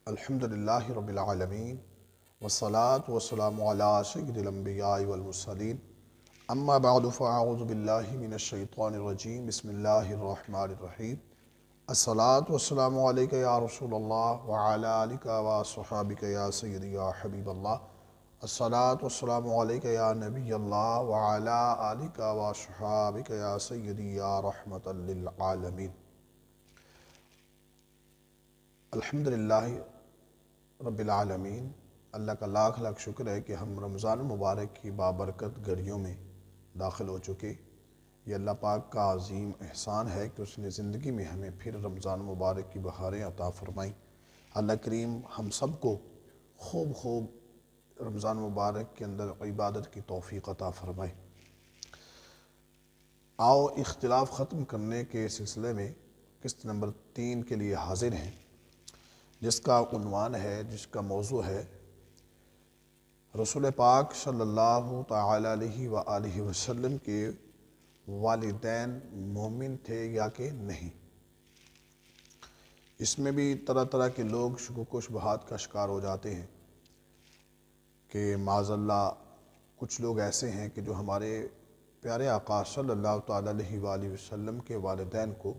الحمدللہ رب العالمین والصلاة والسلام علی سید الانبیاء والمرسلین اما بعد فاعوذ باللہ من الشیطان الرجیم بسم اللہ الرحمن الرحیم الصلاة والسلام علیکہ یا رسول اللہ وعلی آلک وصحابک یا سیدی یا حبیب اللہ الصلاة والسلام علیکہ یا نبی اللہ وعلی آلک وصحابک یا سیدی یا رحمت للعالمین۔ الحمدللہ رب العالمین، اللہ کا لاکھ لاکھ شکر ہے کہ ہم رمضان مبارک کی بابرکت گھڑیوں میں داخل ہو چکے۔ یہ اللہ پاک کا عظیم احسان ہے کہ اس نے زندگی میں ہمیں پھر رمضان مبارک کی بہاریں عطا فرمائیں۔ اللہ کریم ہم سب کو خوب رمضان مبارک کے اندر عبادت کی توفیق عطا فرمائے۔ آؤ اختلاف ختم کرنے کے سلسلے میں قسط نمبر 3 کے لیے حاضر ہیں، جس کا عنوان ہے، جس کا موضوع ہے رسول پاک صلی اللہ تعالی علیہ وآلہ وسلم کے والدین مومن تھے یا کہ نہیں۔ اس میں بھی طرح طرح کے لوگ شکوک و شبہات کا شکار ہو جاتے ہیں کہ معاذ اللہ کچھ لوگ ایسے ہیں کہ جو ہمارے پیارے آقا صلی اللہ تعالی علیہ وآلہ وسلم کے والدین کو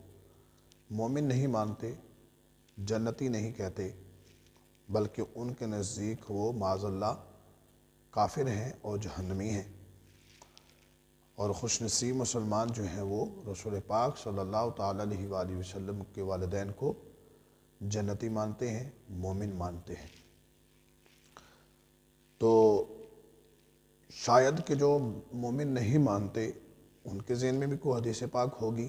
مومن نہیں مانتے، جنتی نہیں کہتے، بلکہ ان کے نزدیک وہ معاذ اللہ کافر ہیں اور جہنمی ہیں، اور خوش نصیب مسلمان جو ہیں وہ رسول پاک صلی اللہ تعالی علیہ وآلہ وسلم کے والدین کو جنتی مانتے ہیں، مومن مانتے ہیں۔ تو شاید کہ جو مومن نہیں مانتے ان کے ذہن میں بھی کوئی حدیث پاک ہوگی،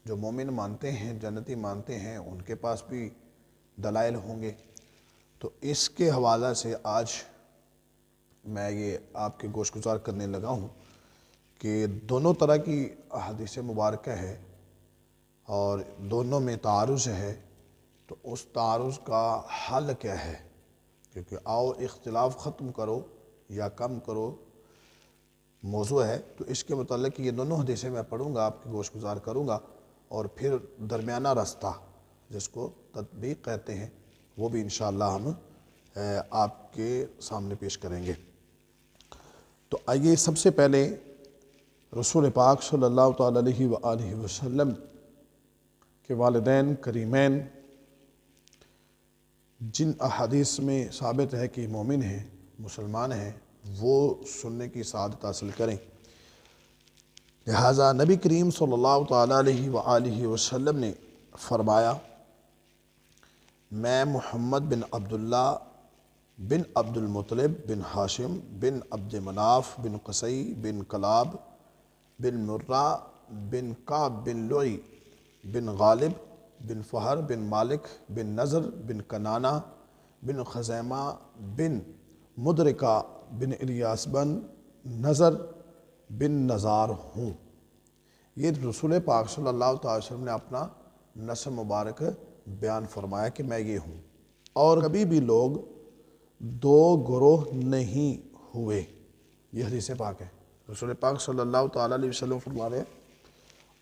جو مومن مانتے ہیں، جنتی مانتے ہیں، ان کے پاس بھی دلائل ہوں گے۔ تو اس کے حوالہ سے آج میں یہ آپ کے گوش گزار کرنے لگا ہوں کہ دونوں طرح کی احادیث مبارکہ ہے اور دونوں میں تعارض ہے، تو اس تعارض کا حل کیا ہے؟ کیونکہ آؤ اختلاف ختم کرو یا کم کرو موضوع ہے، تو اس کے متعلق یہ دونوں حدیثیں میں پڑھوں گا، آپ کے گوش گزار کروں گا، اور پھر درمیانہ رستہ جس کو تطبیق کہتے ہیں وہ بھی انشاءاللہ ہم آپ کے سامنے پیش کریں گے۔ تو آئیے سب سے پہلے رسول پاک صلی اللہ تعالی علیہ وآلہ وسلم کے والدین کریمین جن احادیث میں ثابت ہے کہ مومن ہیں، مسلمان ہیں، وہ سننے کی سعادت حاصل کریں۔ لہٰذا نبی کریم صلی اللہ تعالی علیہ وآلہ وسلم نے فرمایا، میں محمد بن عبداللہ بن عبد المطلب بن ہاشم بن عبد مناف بن قصی بن کلاب بن مرہ بن کعب بن لعی بن غالب بن فہر بن مالک بن نضر بن کنانہ بن خزیمہ بن مدرکہ بن الیاس بن نضر بن نزار ہوں۔ یہ رسول پاک صلی اللہ تعالی وسلم نے اپنا نسب مبارک بیان فرمایا کہ میں یہ ہوں، اور کبھی بھی لوگ دو گروہ نہیں ہوئے۔ یہ حدیث پاک ہے، رسول پاک صلی اللہ تعالی علیہ وسلم فرما رہے ہیں،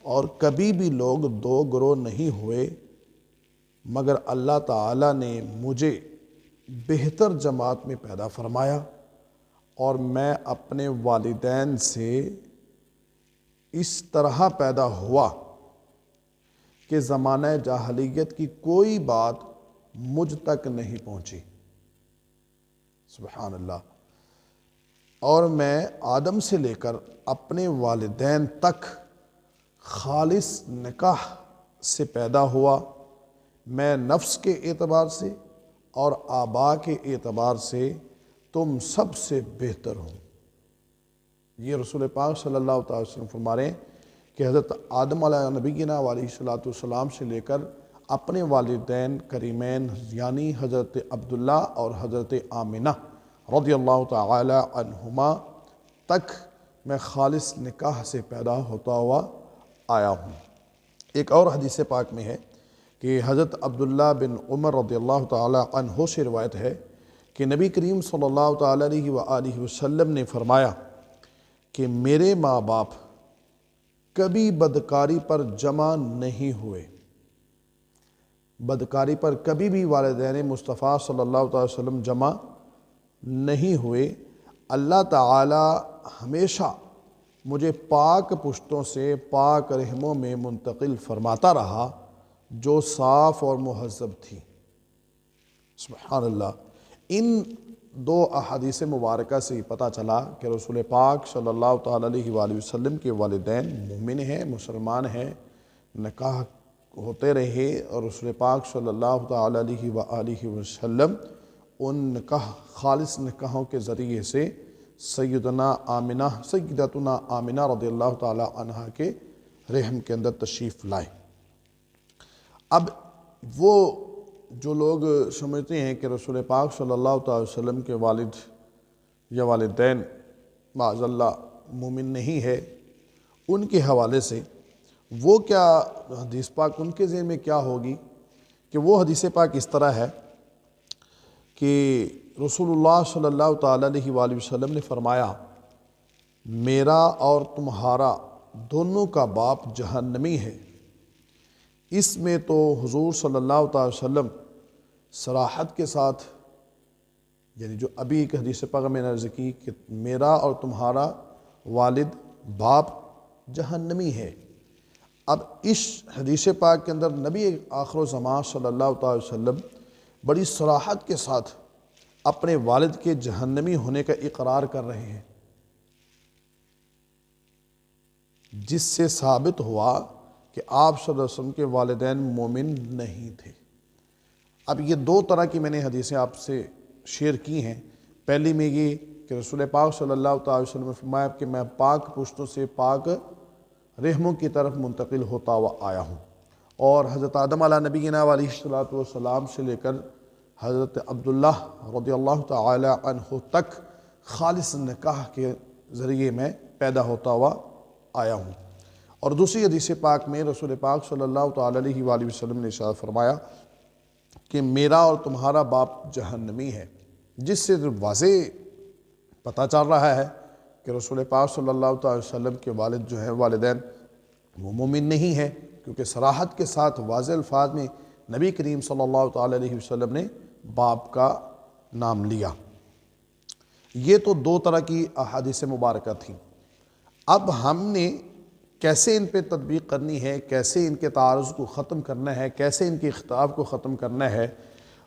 اور کبھی بھی لوگ دو گروہ نہیں ہوئے مگر اللہ تعالی نے مجھے بہتر جماعت میں پیدا فرمایا، اور میں اپنے والدین سے اس طرح پیدا ہوا کہ زمانہ جاہلیت کی کوئی بات مجھ تک نہیں پہنچی۔ سبحان اللہ۔ اور میں آدم سے لے کر اپنے والدین تک خالص نکاح سے پیدا ہوا۔ میں نفس کے اعتبار سے اور آبا کے اعتبار سے تم سب سے بہتر ہوں۔ یہ رسول پاک صلی اللہ تعالی وسلم فرما رہے ہیں کہ حضرت آدم علیہ نبینا علیہ السلام سے لے کر اپنے والدین کریمین یعنی حضرت عبداللہ اور حضرت آمنہ رضی اللہ تعالی عنہما تک میں خالص نکاح سے پیدا ہوتا ہوا آیا ہوں۔ ایک اور حدیث پاک میں ہے کہ حضرت عبداللہ بن عمر رضی اللہ تعالی عنہ سے روایت ہے کہ نبی کریم صلی اللہ تعالی علیہ وآلہ وسلم نے فرمایا کہ میرے ماں باپ کبھی بدکاری پر جمع نہیں ہوئے، بدکاری پر کبھی بھی والدین مصطفیٰ صلی اللہ تعالی وسلم جمع نہیں ہوئے۔ اللہ تعالی ہمیشہ مجھے پاک پشتوں سے پاک رحموں میں منتقل فرماتا رہا جو صاف اور مہذب تھی۔ سبحان اللہ۔ ان دو احادیث مبارکہ سے یہ پتہ چلا کہ رسول پاک صلی اللہ تعالیٰ علیہ وآلہ وسلم کے والدین مومن ہیں، مسلمان ہیں، نکاح ہوتے رہے، اور رسول پاک صلی اللہ تعالیٰ علیہ وآلہ وسلم ان نکاح خالص نکاحوں کے ذریعے سے سیدتنا آمنہ رضی اللہ تعالیٰ عنہ کے رحم کے اندر تشریف لائے۔ اب وہ جو لوگ سمجھتے ہیں کہ رسول پاک صلی اللہ تعالی وسلم کے والد یا والدین معاذ اللہ مومن نہیں ہے، ان کے حوالے سے وہ کیا حدیث پاک ان کے ذہن میں کیا ہوگی کہ وہ حدیث پاک اس طرح ہے کہ رسول اللہ صلی اللہ تعالی علیہ وآلہ وسلم نے فرمایا میرا اور تمہارا دونوں کا باپ جہنمی ہے۔ اس میں تو حضور صلی اللہ تعالی وسلم صراحت کے ساتھ، یعنی جو ابھی ایک حدیث پاک میں نے عرض کی کہ میرا اور تمہارا والد باپ جہنمی ہے، اب اس حدیث پاک کے اندر نبی آخر الزمان صلی اللہ تعالی وسلم بڑی صراحت کے ساتھ اپنے والد کے جہنمی ہونے کا اقرار کر رہے ہیں، جس سے ثابت ہوا کہ آپ صلی اللہ علیہ وسلم کے والدین مومن نہیں تھے۔ اب یہ دو طرح کی میں نے حدیثیں آپ سے شیئر کی ہیں۔ پہلی میں یہ کہ رسول پاک صلی اللہ تعالی وسلم نے فرمایا کہ میں پاک پشتوں سے پاک رحموں کی طرف منتقل ہوتا ہوا آیا ہوں، اور حضرت آدم علیہ نبینا علیہ الصلوۃ والسلام سے لے کر حضرت عبداللہ رضی اللہ تعالی عنہ تک خالص نکاح کے ذریعے میں پیدا ہوتا ہوا آیا ہوں۔ اور دوسری حدیث پاک میں رسول پاک صلی اللہ تعالی علیہ وآلہ وسلم نے ارشاد فرمایا کہ میرا اور تمہارا باپ جہنمی ہے، جس سے واضح پتہ چل رہا ہے کہ رسول پاک صلی اللہ تعالی وسلم کے والد جو ہیں والدین وہ مومن نہیں ہیں، کیونکہ صراحت کے ساتھ واضح الفاظ میں نبی کریم صلی اللہ تعالی علیہ وسلم نے باپ کا نام لیا۔ یہ تو دو طرح کی احادیث مبارکہ تھیں۔ اب ہم نے کیسے ان پہ تطبیق کرنی ہے، کیسے ان کے تعارض کو ختم کرنا ہے، کیسے ان کے اختلاف کو ختم کرنا ہے،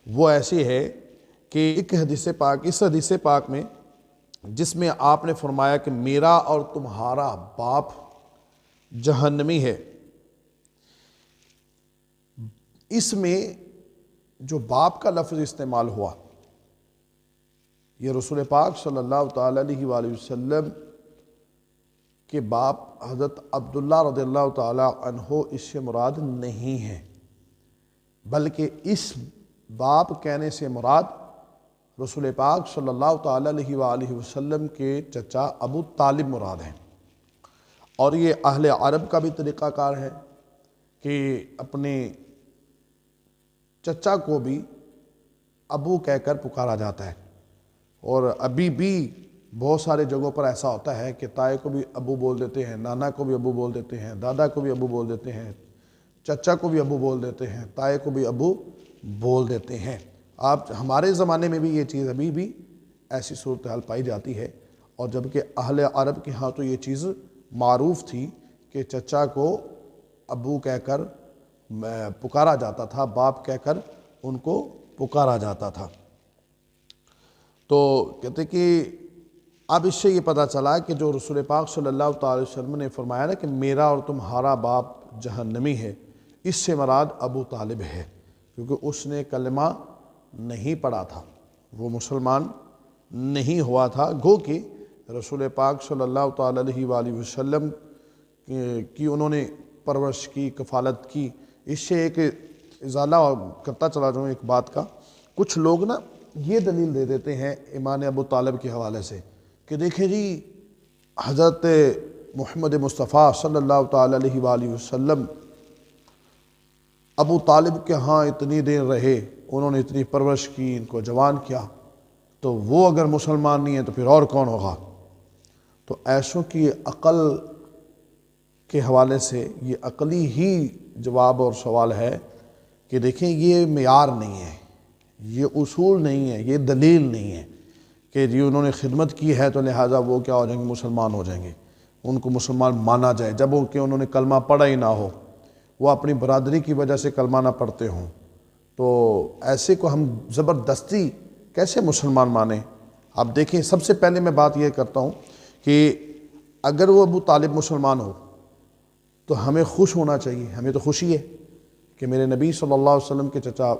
وہ ایسی ہے کہ ایک حدیث پاک، اس حدیث پاک میں جس میں آپ نے فرمایا کہ میرا اور تمہارا باپ جہنمی ہے، اس میں جو باپ کا لفظ استعمال ہوا یہ رسول پاک صلی اللہ تعالی علیہ وآلہ وسلم کہ باپ حضرت عبداللہ رضی اللہ تعالی عنہ اس سے مراد نہیں ہے، بلکہ اس باپ کہنے سے مراد رسول پاک صلی اللہ تعالی علیہ وآلہ وسلم کے چچا ابو طالب مراد ہیں۔ اور یہ اہل عرب کا بھی طریقہ کار ہے کہ اپنے چچا کو بھی ابو کہہ کر پکارا جاتا ہے، اور ابھی بھی بہت سارے جگہوں پر ایسا ہوتا ہے کہ تائے کو بھی ابو بول دیتے ہیں، نانا کو بھی ابو بول دیتے ہیں، دادا کو بھی ابو بول دیتے ہیں، چچا کو بھی ابو بول دیتے ہیں، تائے کو بھی ابو بول دیتے ہیں۔ آپ ہمارے زمانے میں بھی یہ چیز ابھی بھی ایسی صورتحال پائی جاتی ہے، اور جبکہ اہل عرب کے ہاں تو یہ چیز معروف تھی کہ چچا کو ابو کہہ کر پکارا جاتا تھا، باپ کہہ کر ان کو پکارا جاتا تھا۔ تو کہتے کہ اب اس سے یہ پتہ چلا کہ جو رسول پاک صلی اللہ تعالی وسلم نے فرمایا نا کہ میرا اور تمہارا باپ جہنمی ہے، اس سے مراد ابو طالب ہے، کیونکہ اس نے کلمہ نہیں پڑھا تھا، وہ مسلمان نہیں ہوا تھا، گو کہ رسول پاک صلی اللہ تعالی علیہ وآلہ وسلم کی انہوں نے پرورش کی، کفالت کی۔ اس سے ایک ازالہ کرتا چلا جاؤں ایک بات کا، کچھ لوگ نا یہ دلیل دے دیتے ہیں ایمان ابو طالب کے حوالے سے کہ دیکھیں جی حضرت محمد مصطفیٰ صلی اللہ تعالی علیہ وآلہ وسلم ابو طالب کے ہاں اتنی دیر رہے، انہوں نے اتنی پرورش کی، ان کو جوان کیا، تو وہ اگر مسلمان نہیں ہے تو پھر اور کون ہوگا؟ تو ایسوں کی عقل کے حوالے سے یہ عقلی ہی جواب اور سوال ہے کہ کہ دیکھیں یہ معیار نہیں ہے، یہ اصول نہیں ہے، یہ دلیل نہیں ہے کہ جی انہوں نے خدمت کی ہے تو لہٰذا وہ کیا ہو جائیں گے، مسلمان ہو جائیں گے، ان کو مسلمان مانا جائے، جب کہ انہوں نے کلمہ پڑھا ہی نہ ہو، وہ اپنی برادری کی وجہ سے کلمہ نہ پڑھتے ہوں، تو ایسے کو ہم زبردستی کیسے مسلمان مانیں؟ اب دیکھیں، سب سے پہلے میں بات یہ کرتا ہوں کہ اگر وہ ابو طالب مسلمان ہو تو ہمیں خوش ہونا چاہیے، ہمیں تو خوشی ہے کہ میرے نبی صلی اللہ علیہ وسلم کے چچا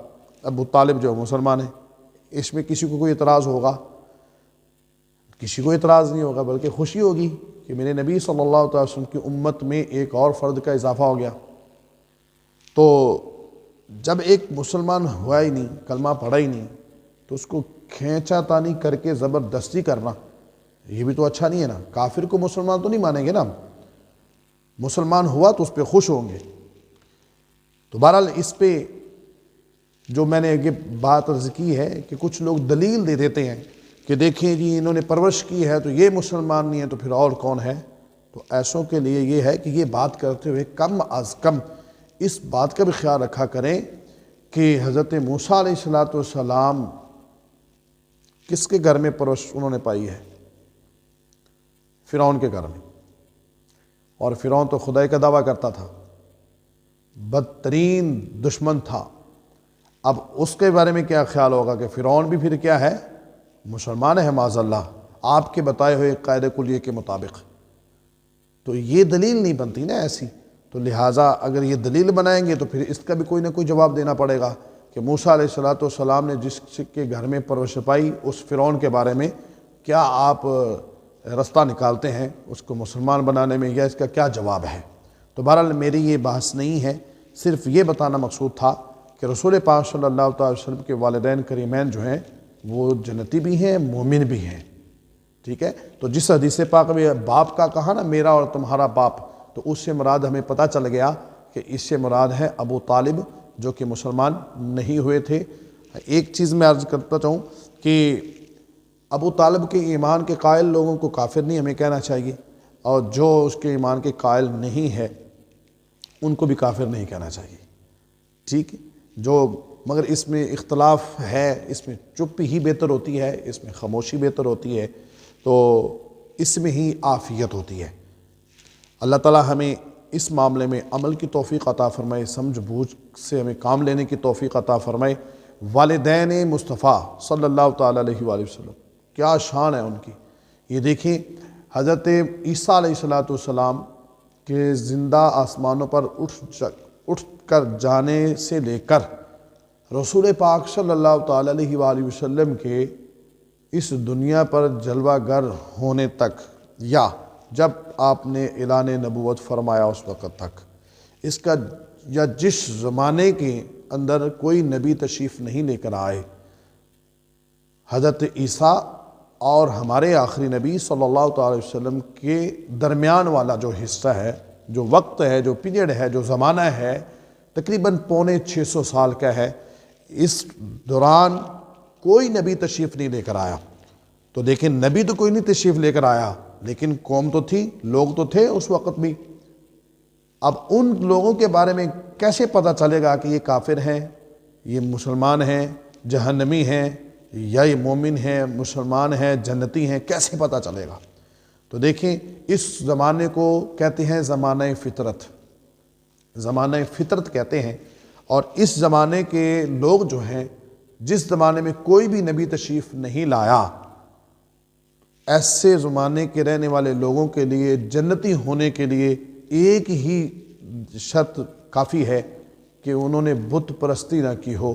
ابو طالب جو مسلمان ہیں، اس میں کسی کو کوئی اعتراض ہوگا؟ کسی کو اعتراض نہیں ہوگا، بلکہ خوشی ہوگی کہ میرے نبی صلی اللہ علیہ وسلم کی امت میں ایک اور فرد کا اضافہ ہو گیا۔ تو جب ایک مسلمان ہوا ہی نہیں، کلمہ پڑھا ہی نہیں، تو اس کو کھینچا تانی کر کے زبردستی کرنا یہ بھی تو اچھا نہیں ہے نا۔ کافر کو مسلمان تو نہیں مانیں گے نا، مسلمان ہوا تو اس پہ خوش ہوں گے۔ تو بہرحال اس پہ جو میں نے یہ بات عرض کی ہے کہ کچھ لوگ دلیل دے دیتے ہیں کہ دیکھیں جی انہوں نے پرورش کی ہے تو یہ مسلمان نہیں ہے تو پھر اور کون ہے؟ تو ایسوں کے لیے یہ ہے کہ یہ بات کرتے ہوئے کم از کم اس بات کا بھی خیال رکھا کریں کہ حضرت موسیٰ علیہ السلام کس کے گھر میں پرورش انہوں نے پائی ہے؟ فرعون کے گھر میں، اور فرعون تو خدائی کا دعویٰ کرتا تھا، بدترین دشمن تھا۔ اب اس کے بارے میں کیا خیال ہوگا کہ فرعون بھی پھر کیا ہے؟ مسلمان ہے معاذ اللہ، آپ کے بتائے ہوئے قاعدہ کلیہ کے مطابق۔ تو یہ دلیل نہیں بنتی نا ایسی، تو لہٰذا اگر یہ دلیل بنائیں گے تو پھر اس کا بھی کوئی نہ کوئی جواب دینا پڑے گا کہ موسیٰ علیہ السلام نے جس کے گھر میں پرورش پائی اس فرعون کے بارے میں کیا آپ رستہ نکالتے ہیں اس کو مسلمان بنانے میں، یا اس کا کیا جواب ہے؟ تو بہرحال میری یہ بحث نہیں ہے، صرف یہ بتانا مقصود تھا کہ رسول پاک صلی اللہ تعالی وسلم کے والدین کریمین جو ہیں وہ جنتی بھی ہیں، مومن بھی ہیں، ٹھیک ہے؟ تو جس حدیث پاک میں باپ کا کہا نا، میرا اور تمہارا باپ، تو اس سے مراد ہمیں پتہ چل گیا کہ اس سے مراد ہے ابو طالب جو کہ مسلمان نہیں ہوئے تھے۔ ایک چیز میں عرض کرتا چاہوں کہ ابو طالب کے ایمان کے قائل لوگوں کو کافر نہیں ہمیں کہنا چاہیے، اور جو اس کے ایمان کے قائل نہیں ہے ان کو بھی کافر نہیں کہنا چاہیے، ٹھیک ہے؟ مگر اس میں اختلاف ہے، اس میں چپ ہی بہتر ہوتی ہے، اس میں خاموشی بہتر ہوتی ہے، تو اس میں ہی عافیت ہوتی ہے۔ اللہ تعالی ہمیں اس معاملے میں عمل کی توفیق عطا فرمائے، سمجھ بوجھ سے ہمیں کام لینے کی توفیق عطا فرمائے۔ والدین مصطفیٰ صلی اللہ تعالیٰ علیہ وآلہ وسلم، کیا شان ہے ان کی! یہ دیکھیں، حضرت عیسیٰ علیہ السلام کے زندہ آسمانوں پر اٹھ کر جانے سے لے کر رسول پاک صلی اللہ تعالیٰ علیہ وآلہ وسلم کے اس دنیا پر جلوہ گر ہونے تک، یا جب آپ نے اعلان نبوت فرمایا اس وقت تک، اس کا یا جس زمانے کے اندر کوئی نبی تشریف نہیں لے کر آئے، حضرت عیسیٰ اور ہمارے آخری نبی صلی اللہ تعالی وسلم کے درمیان والا جو حصہ ہے، جو وقت ہے، جو پیریڈ ہے، جو زمانہ ہے، تقریباً 650 سال کا ہے۔ اس دوران کوئی نبی تشریف نہیں لے کر آیا۔ تو دیکھیں، نبی تو کوئی نہیں تشریف لے کر آیا، لیکن قوم تو تھی، لوگ تو تھے اس وقت بھی۔ اب ان لوگوں کے بارے میں کیسے پتہ چلے گا کہ یہ کافر ہیں، یہ مسلمان ہیں، جہنمی ہیں، یا یہ مومن ہیں، مسلمان ہیں، جنتی ہیں؟ کیسے پتہ چلے گا؟ تو دیکھیں، اس زمانے کو کہتے ہیں زمانہ فطرت، زمانہ فطرت کہتے ہیں۔ اور اس زمانے کے لوگ جو ہیں، جس زمانے میں کوئی بھی نبی تشریف نہیں لایا، ایسے زمانے کے رہنے والے لوگوں کے لیے جنتی ہونے کے لیے ایک ہی شرط کافی ہے کہ انہوں نے بت پرستی نہ کی ہو،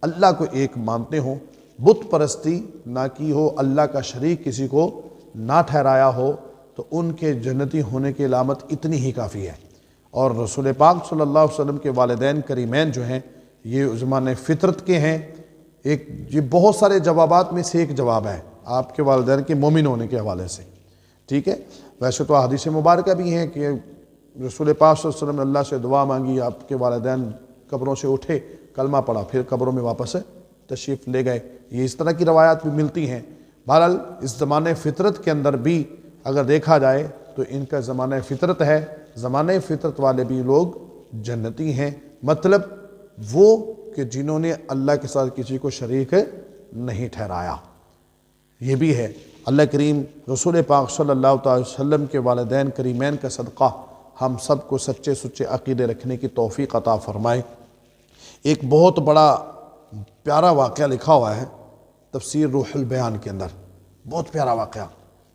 اللہ کو ایک مانتے ہوں، بت پرستی نہ کی ہو، اللہ کا شریک کسی کو نہ ٹھہرایا ہو، تو ان کے جنتی ہونے کی علامت اتنی ہی کافی ہے۔ اور رسول پاک صلی اللہ علیہ وسلم کے والدین کریمین جو ہیں، یہ زمانہ فطرت کے ہیں۔ یہ بہت سارے جوابات میں سے ایک جواب ہے آپ کے والدین کے مومن ہونے کے حوالے سے، ٹھیک ہے؟ ویسے تو حدیث مبارکہ بھی ہیں کہ رسول پاک صلی اللہ علیہ وسلم نے اللہ سے دعا مانگی، آپ کے والدین قبروں سے اٹھے، کلمہ پڑھا، پھر قبروں میں واپس تشریف لے گئے۔ یہ اس طرح کی روایات بھی ملتی ہیں۔ بہرحال اس زمانہ فطرت کے اندر بھی اگر دیکھا جائے تو ان کا زمانہ فطرت ہے، زمانہ فطرت والے بھی لوگ جنتی ہیں، مطلب وہ کہ جنہوں نے اللہ کے ساتھ کسی کو شریک نہیں ٹھہرایا۔ یہ بھی ہے۔ اللہ کریم رسول پاک صلی اللہ تعالی وسلم کے والدین کریمین کا صدقہ ہم سب کو سچے سچے عقیدے رکھنے کی توفیق عطا فرمائے۔ ایک بہت بڑا پیارا واقعہ لکھا ہوا ہے تفسیر روح البیان کے اندر، بہت پیارا واقعہ،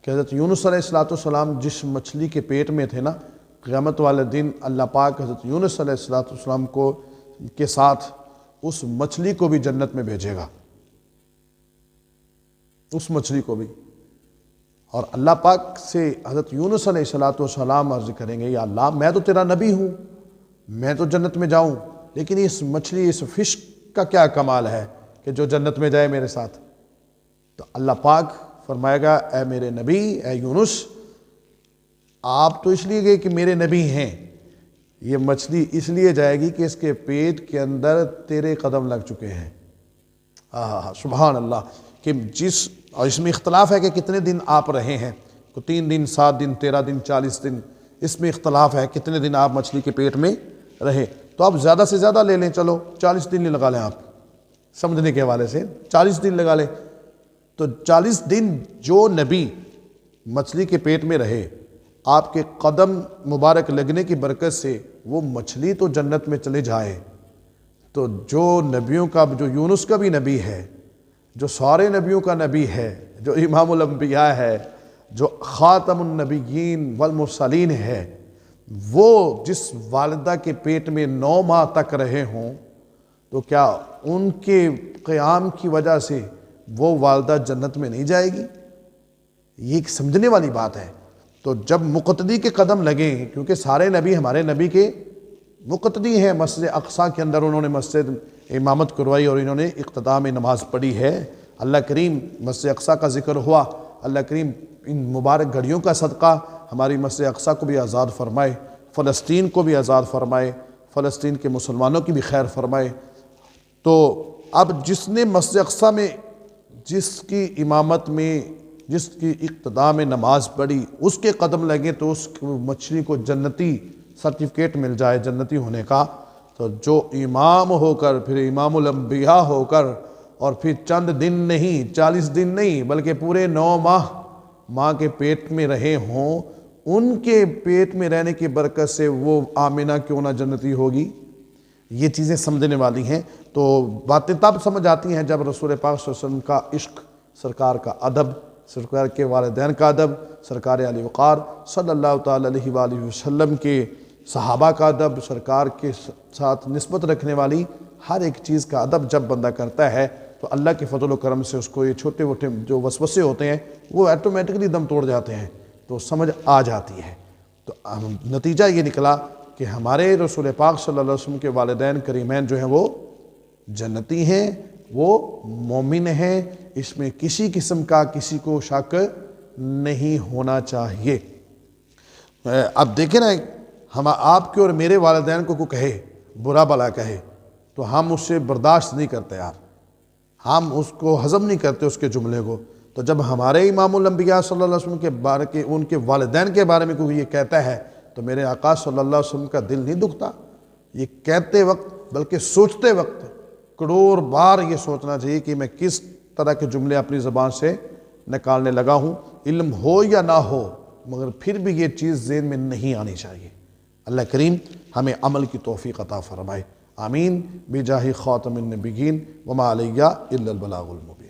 کہ حضرت یونس علیہ السلام جس مچھلی کے پیٹ میں تھے نا، قیامت والے دن اللہ پاک حضرت یونس علیہ السلام کو کے ساتھ اس مچھلی کو بھی جنت میں بھیجے گا، اس مچھلی کو بھی۔ اور اللہ پاک سے حضرت یونس علیہ السلام عرض کریں گے، یا اللہ میں تو تیرا نبی ہوں، میں تو جنت میں جاؤں، لیکن اس مچھلی اس فش کا کیا کمال ہے کہ جو جنت میں جائے میرے ساتھ؟ تو اللہ پاک فرمائے گا، اے میرے نبی، اے یونس، آپ تو اس لیے گئے کہ میرے نبی ہیں، یہ مچھلی اس لیے جائے گی کہ اس کے پیٹ کے اندر تیرے قدم لگ چکے ہیں۔ سبحان اللہ، کہ اور اس میں اختلاف ہے کہ کتنے دن آپ رہے ہیں، تو 3 دن، 7 دن، 13 دن، 40 دن، اس میں اختلاف ہے کتنے دن آپ مچھلی کے پیٹ میں رہے۔ تو آپ زیادہ سے زیادہ لے لیں، چلو 40 دن لگا لیں، آپ سمجھنے کے حوالے سے 40 دن لگا لیں۔ تو 40 دن جو نبی مچھلی کے پیٹ میں رہے، آپ کے قدم مبارک لگنے کی برکت سے وہ مچھلی تو جنت میں چلے جائے، تو جو نبیوں کا، جو یونس کا بھی نبی ہے، جو سارے نبیوں کا نبی ہے، جو امام الانبیاء ہے، جو خاتم النبیین والمرسلین ہے، وہ جس والدہ کے پیٹ میں 9 ماہ تک رہے ہوں، تو کیا ان کے قیام کی وجہ سے وہ والدہ جنت میں نہیں جائے گی؟ یہ ایک سمجھنے والی بات ہے۔ تو جب مقتدی کے قدم لگیں، کیونکہ سارے نبی ہمارے نبی کے مقتدی ہیں، مسجد اقصیٰ کے اندر انہوں نے مسجد امامت کروائی اور انہوں نے اقتداء میں نماز پڑھی ہے۔ اللہ کریم مسجد اقصیٰ کا ذکر ہوا، اللہ کریم ان مبارک گھڑیوں کا صدقہ ہماری مسجد اقصیٰ کو بھی آزاد فرمائے، فلسطین کو بھی آزاد فرمائے، فلسطین کے مسلمانوں کی بھی خیر فرمائے۔ تو اب جس نے مسجد اقصیٰ میں، جس کی امامت میں، جس کی اقتداء میں نماز پڑھی، اس کے قدم لگے تو اس مچھلی کو جنتی سرٹیفکیٹ مل جائے جنتی ہونے کا۔ تو جو امام ہو کر، پھر امام الانبیاء ہو کر، اور پھر چند دن نہیں، 40 دن نہیں، بلکہ پورے 9 ماہ ماں کے پیٹ میں رہے ہوں، ان کے پیٹ میں رہنے کی برکت سے وہ آمنہ کیوں نہ جنتی ہوگی؟ یہ چیزیں سمجھنے والی ہیں۔ تو باتیں تب سمجھ آتی ہیں جب رسول پاک صلی اللہ علیہ وسلم کا عشق، سرکار کا ادب، سرکار کے والدین کا ادب، سرکار علی وقار صلی اللہ تعالی علیہ وآلہ وسلم کے صحابہ کا ادب، سرکار کے ساتھ نسبت رکھنے والی ہر ایک چیز کا ادب جب بندہ کرتا ہے، تو اللہ کے فضل و کرم سے اس کو یہ چھوٹے موٹے جو وسوسے ہوتے ہیں وہ ایٹومیٹکلی دم توڑ جاتے ہیں، تو سمجھ آ جاتی ہے۔ تو نتیجہ یہ نکلا کہ ہمارے رسول پاک صلی اللہ علیہ وسلم کے والدین کریمین جو ہیں وہ جنتی ہیں، وہ مومن ہیں، اس میں کسی قسم کا کسی کو شک نہیں ہونا چاہیے۔ اب دیکھیں نا، ہم آپ کے اور میرے والدین کو کہے، برا بھلا کہے، تو ہم اس سے برداشت نہیں کرتے یار، ہم اس کو ہضم نہیں کرتے اس کے جملے کو۔ تو جب ہمارے امام الانبیاء صلی اللہ علیہ وسلم کے بارے کے، ان کے والدین کے بارے میں کوئی یہ کہتا ہے تو میرے آقا صلی اللہ علیہ وسلم کا دل نہیں دکھتا؟ یہ کہتے وقت بلکہ سوچتے وقت کروڑ بار یہ سوچنا چاہیے کہ میں کس طرح کے جملے اپنی زبان سے نکالنے لگا ہوں، علم ہو یا نہ ہو، مگر پھر بھی یہ چیز ذہن میں نہیں آنی چاہیے۔ اللہ کریم ہمیں عمل کی توفیق عطا فرمائے، آمین، بجاہ خاتم النبیین وما علیہ الا البلاغ المبین۔